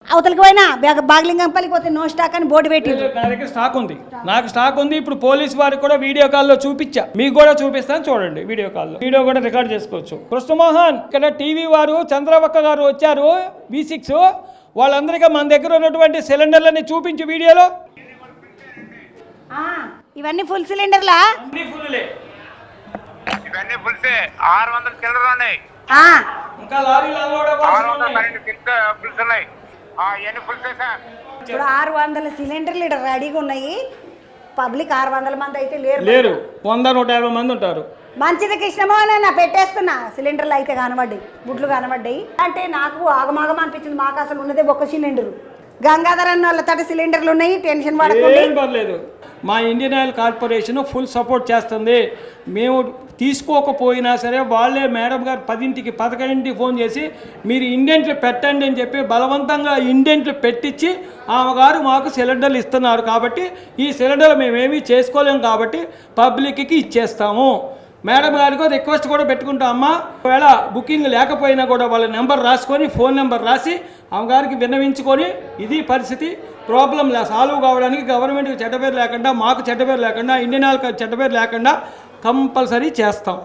అవతలకి పోయినా బాగలింగంపల్లికి పోతే నో స్టాక్ అని బోర్డు పెట్టి నా దగ్గర స్టాక్ ఉంది, నాకు స్టాక్ ఉంది. ఇప్పుడు పోలీస్ వారికి కూడా వీడియో కాల్లో చూపించా, మీకు కూడా చూపిస్తాను చూడండి. వీడియో కాల్లో వీడియో కూడా రికార్డ్ చేసుకోవచ్చు. కృష్ణమోహన్ ఇక్కడ టీవీ వారు చంద్రవక్క గారు వచ్చారు V6, వాళ్ళందరికీ మన దగ్గర ఉన్నటువంటి సిలిండర్లని చూపించి వీడియోలో. ఇవన్నీ ఫుల్ సిలిండర్లా? అన్ని ఫుల్లే, ఇవన్నీ ఫుల్సే. 600 చిల్లర ఉన్నాయి, ఇంకా లారీలు అన్లోడ్ అవ్వాల్సి ఫుల్స్ ఉన్నాయి. ఇవన్నీ ఫుల్సే సార్. ఇప్పుడు 600 సిలిండర్లు ఇక్కడ రెడీగా ఉన్నాయి. పబ్లిక్ 600 మంది అయితే లేరు, 100-150 మంది ఉంటారు. మంచిది కృష్ణమోహన్ అన్న పెట్టేస్తున్నా. సిలిండర్లు అయితే కనబడ్డాయి, గుడ్లు కనబడ్డాయి. అంటే నాకు ఆగమాగం అనిపించింది. మాకు అసలు ఉన్నదే ఒక సిలిండరు. గంగాధర్ అన్న వాళ్ళ తట సిలిండర్లు ఉన్నాయి, టెన్షన్ పడకండి. ఏం పర్లేదు, మా Indian oil corporation full support చేస్తుంది. మేము తీసుకోకపోయినా సరే వాళ్ళే మేడం గారు 10ంటికి 11ంటికి ఫోన్ చేసి మీరు ఇండెంట్లు పెట్టండి అని చెప్పి బలవంతంగా ఇండెంట్లు పెట్టించి ఆమె గారు మాకు సిలిండర్లు ఇస్తున్నారు. కాబట్టి ఈ సిలిండర్లు మేమేమీ చేసుకోలేము కాబట్టి పబ్లిక్కి ఇచ్చేస్తాము. మేడం గారికి రిక్వెస్ట్ కూడా పెట్టుకుంటామమ్మా, ఒకవేళ బుకింగ్ లేకపోయినా కూడా వాళ్ళ నెంబర్ రాసుకొని ఫోన్ నెంబర్ రాసి అమ్మగారికి విన్నవించుకొని ఇది పరిస్థితి ప్రాబ్లం సాల్వ్ కావడానికి గవర్నమెంట్కి చెడ్డ పేరు లేకుండా, మాకు చెడ్డ పేరు లేకుండా, ఇండియన్ ఆయిల్ చెడ్డ పేరు లేకుండా కంపల్సరీ చేస్తాం.